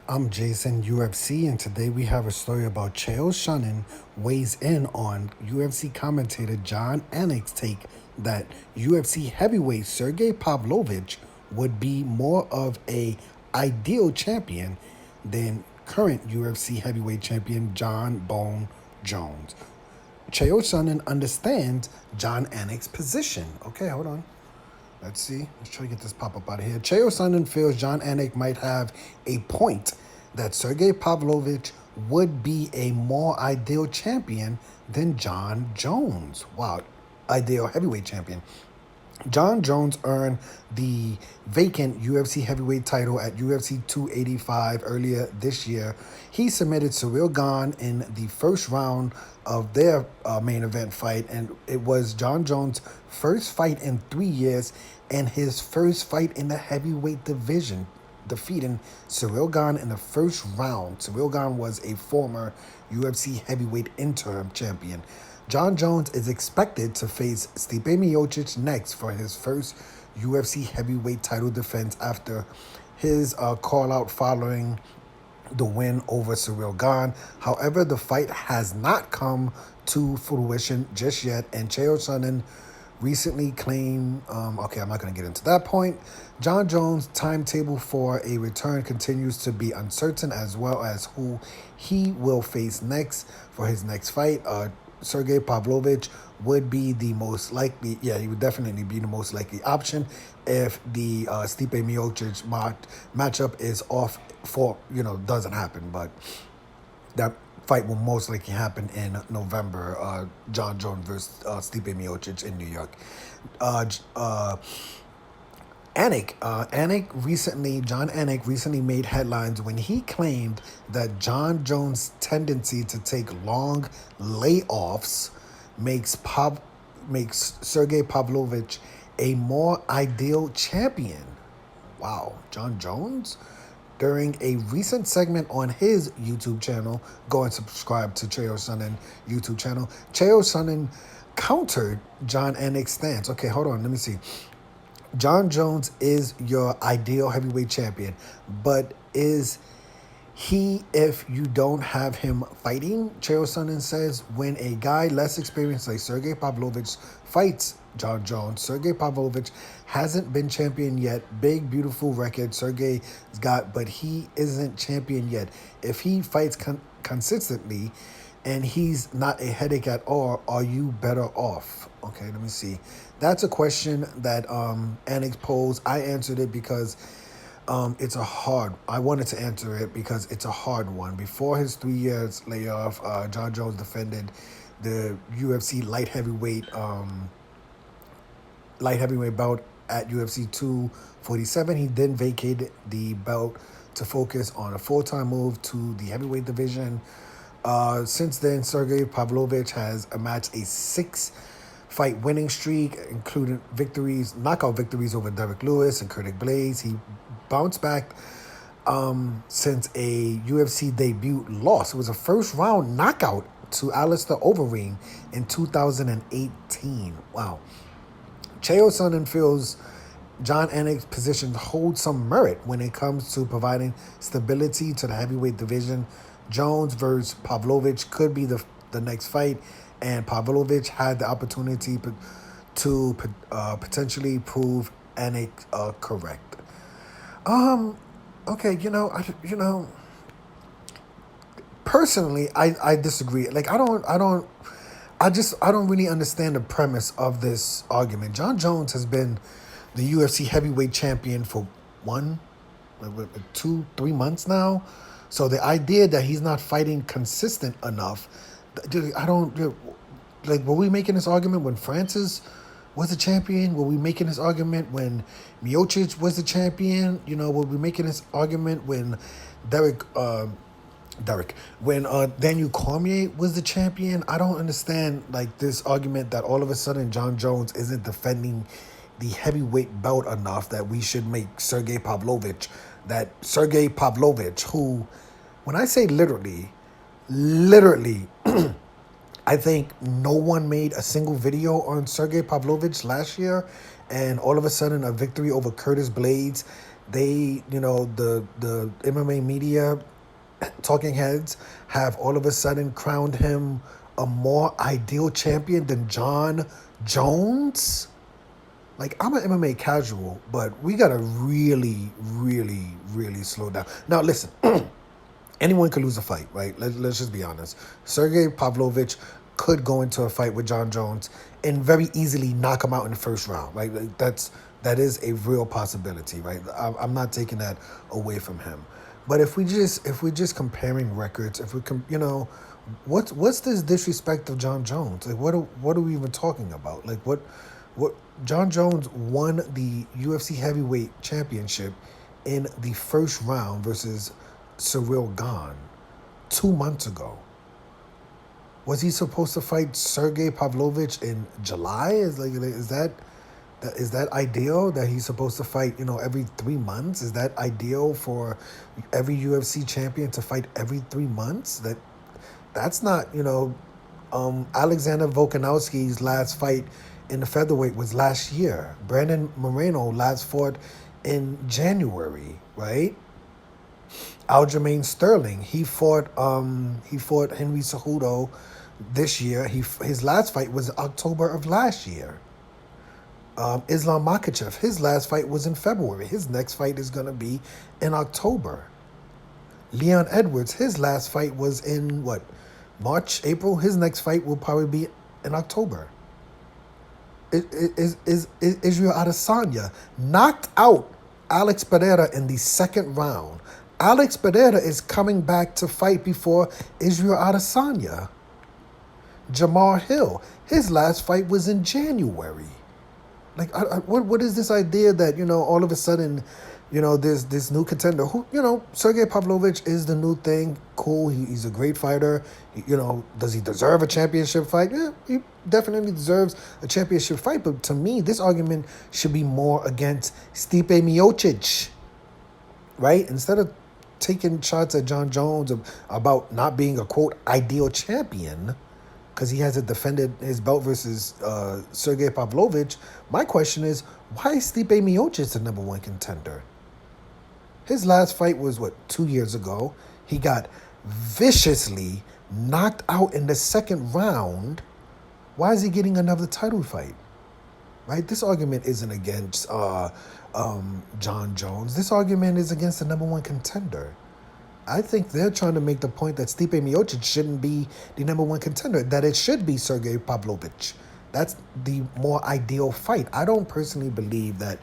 I'm Jason UFC, and today we have a story about Chael Sonnen weighs in on UFC commentator Jon Anik's take that UFC heavyweight Sergei Pavlovich would be more of a ideal champion than current UFC heavyweight champion John Bone Jones. Chael Sonnen understands Jon Anik's position. Okay, hold on. Let's see. Let's try to get this pop up out of here. Chael Sonnen feels Jon Anik might have a point that Sergei Pavlovich would be a more ideal champion than John Jones. Wow, ideal heavyweight champion. John Jones earned the vacant UFC heavyweight title at UFC 285 earlier this year. He submitted Cyril Gane in the first round of their main event fight, and it was John Jones' first fight in 3 years and his first fight in the heavyweight division, defeating Cyril Gane in the first round. Cyril Gane was a former UFC heavyweight interim champion. Jon Jones is expected to face Stipe Miocic next for his first UFC heavyweight title defense after his call-out following the win over Cyril Gane. However, the fight has not come to fruition just yet, and Chael Sonnen recently claimed, okay, I'm not going to get into that point. Jon Jones' timetable for a return continues to be uncertain, as well as who he will face next for his next fight. Sergei Pavlovich would be the most likely, he would definitely be the most likely option if the Stipe Miocic matchup is off for, doesn't happen. But that fight will most likely happen in November. Jon Jones versus Stipe Miocic in New York. Jon Anik recently made headlines when he claimed that Jon Jones' tendency to take long layoffs makes Sergei Pavlovich a more ideal champion. Wow, Jon Jones? During a recent segment on his YouTube channel, go and subscribe to Chael Sonnen YouTube channel, Chael Sonnen countered Jon Anik's stance. Okay, hold on, let me see. Jon Jones is your ideal heavyweight champion, but is he if you don't have him fighting? Chael Sonnen says when a guy less experienced like Sergei Pavlovich fights Jon Jones, Sergei Pavlovich hasn't been champion yet. Big, beautiful record Sergei's got, but he isn't champion yet. If he fights consistently and he's not a headache at all, are you better off? Okay, let me see. That's a question that Anik posed. I answered it because I wanted to answer it because it's a hard one. Before his 3 years layoff, Jon Jones defended the UFC light heavyweight belt at UFC 247. He then vacated the belt to focus on a full-time move to the heavyweight division. Since then, Sergei Pavlovich has amassed a 6-fight winning streak, including knockout victories over Derek Lewis and Curtis Blaydes. He bounced back since a UFC debut loss. It was a first-round knockout to Alistair Overeem in 2018. Wow. Chael Sonnen feels Jon Anik's position holds some merit when it comes to providing stability to the heavyweight division. Jones versus Pavlovich could be the next fight, and Pavlovich had the opportunity to potentially prove Anik correct. Okay, personally, I disagree. Like, I don't really understand the premise of this argument. Jon Jones has been the UFC heavyweight champion for 2-3 months now. So the idea that he's not fighting consistent enough, dude, were we making this argument when Francis was the champion? Were we making this argument when Miocic was the champion? Were we making this argument when when Daniel Cormier was the champion? I don't understand this argument that all of a sudden Jon Jones isn't defending the heavyweight belt enough that we should make Sergei Pavlovich, who, when I say literally, I think no one made a single video on Sergei Pavlovich last year, and all of a sudden a victory over Curtis Blaydes They, the MMA media talking heads have all of a sudden crowned him a more ideal champion than John Jones. Like, I'm an MMA casual, but we gotta really, really, really slow down. Now, listen, anyone could lose a fight, right? Let's just be honest. Sergei Pavlovich could go into a fight with John Jones and very easily knock him out in the first round, right? That is a real possibility, right? I'm not taking that away from him. But if we're just comparing records, if we what's this disrespect of John Jones? Like, what are we even talking about? Like, what John Jones won the UFC heavyweight championship in the first round versus Cyril Gane 2 months ago. Was he supposed to fight Sergei Pavlovich in July? Is that ideal that he's supposed to fight, every 3 months? Is that ideal for every UFC champion to fight every 3 months? That's not, Alexander Volkanovski's last fight in the featherweight was last year. Brandon Moreno last fought in January, right? Aljamain Sterling, he fought Henry Cejudo this year. His last fight was October of last year. Islam Makhachev, his last fight was in February. His next fight is going to be in October. Leon Edwards, his last fight was in March, April. His next fight will probably be in October. Is Israel Adesanya knocked out Alex Pereira in the second round. Alex Pereira is coming back to fight before Israel Adesanya. Jamar Hill, his last fight was in January. Like, what is this idea that, all of a sudden, there's this new contender who, Sergei Pavlovich is the new thing. Cool. He's a great fighter. Does he deserve a championship fight? Yeah, he definitely deserves a championship fight. But to me, this argument should be more against Stipe Miocic, right? Instead of taking shots at John Jones about not being a, quote, ideal champion because he hasn't defended his belt versus Sergei Pavlovich, my question is, why is Stipe Miocic the number one contender? His last fight was, 2 years ago. He got viciously knocked out in the second round. Why is he getting another title fight? Right? This argument isn't against John Jones. This argument is against the number one contender. I think they're trying to make the point that Stipe Miocic shouldn't be the number one contender, that it should be Sergei Pavlovich. That's the more ideal fight. I don't personally believe that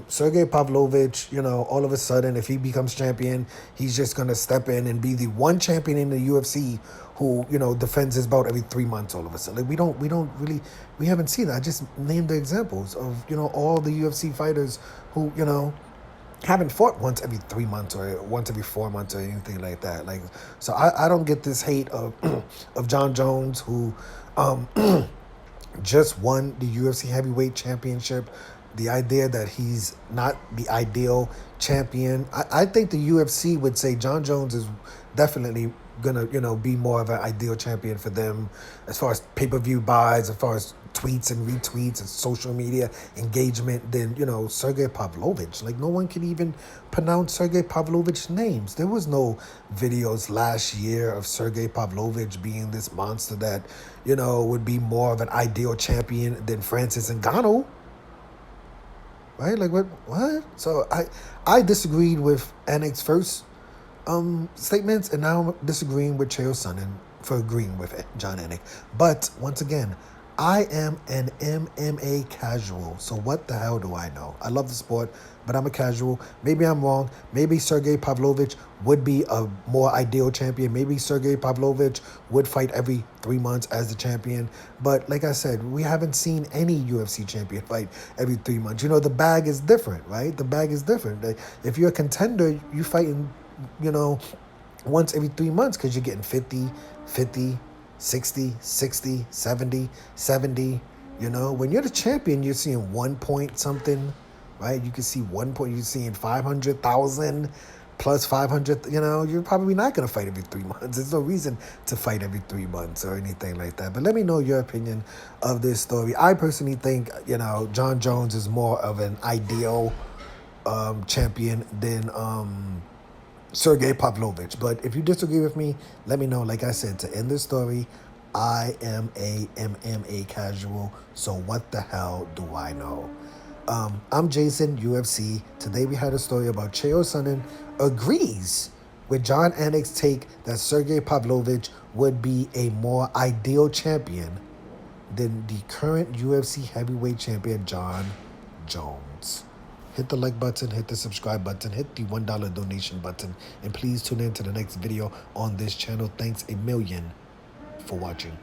Sergei Pavlovich, all of a sudden, if he becomes champion, he's just going to step in and be the one champion in the UFC who, defends his belt every 3 months all of a sudden. Like, we haven't seen that. I just named the examples of, all the UFC fighters who, haven't fought once every 3 months or once every 4 months or anything like that. Like, so I don't get this hate of of John Jones, who just won the UFC heavyweight championship. The idea that he's not the ideal champion. I think the UFC would say John Jones is definitely gonna, be more of an ideal champion for them as far as pay-per-view buys, as far as tweets and retweets and social media engagement than, Sergei Pavlovich. Like, no one can even pronounce Sergei Pavlovich's names. There was no videos last year of Sergei Pavlovich being this monster that, would be more of an ideal champion than Francis Ngannou. Right? Like, what? So I disagreed with Anik's first statements, and now I'm disagreeing with Chael Sonnen for agreeing with it, Jon Anik. But once again, I am an MMA casual, so what the hell do I know? I love the sport, but I'm a casual. Maybe I'm wrong. Maybe Sergei Pavlovich would be a more ideal champion. Maybe Sergei Pavlovich would fight every 3 months as the champion. But like I said, we haven't seen any UFC champion fight every 3 months. The bag is different, right? The bag is different. Like, if you're a contender, you fighting, once every 3 months because you're getting 50, 60, 60, 70, 70. When you're the champion, you're seeing 1 point something, right? You can see 1 point, you're seeing 500,000 plus 500, you're probably not going to fight every 3 months. There's no reason to fight every 3 months or anything like that. But let me know your opinion of this story. I personally think, John Jones is more of an ideal champion than Sergei Pavlovich. But if you disagree with me, let me know. Like I said, to end this story, I am a MMA casual, so what the hell do I know? I'm Jason, UFC. Today we had a story about Chael Sonnen agrees with Jon Anik's take that Sergei Pavlovich would be a more ideal champion than the current UFC heavyweight champion, Jon Jones. Hit the like button, hit the subscribe button, hit the $1 donation button, and please tune in to the next video on this channel. Thanks a million for watching.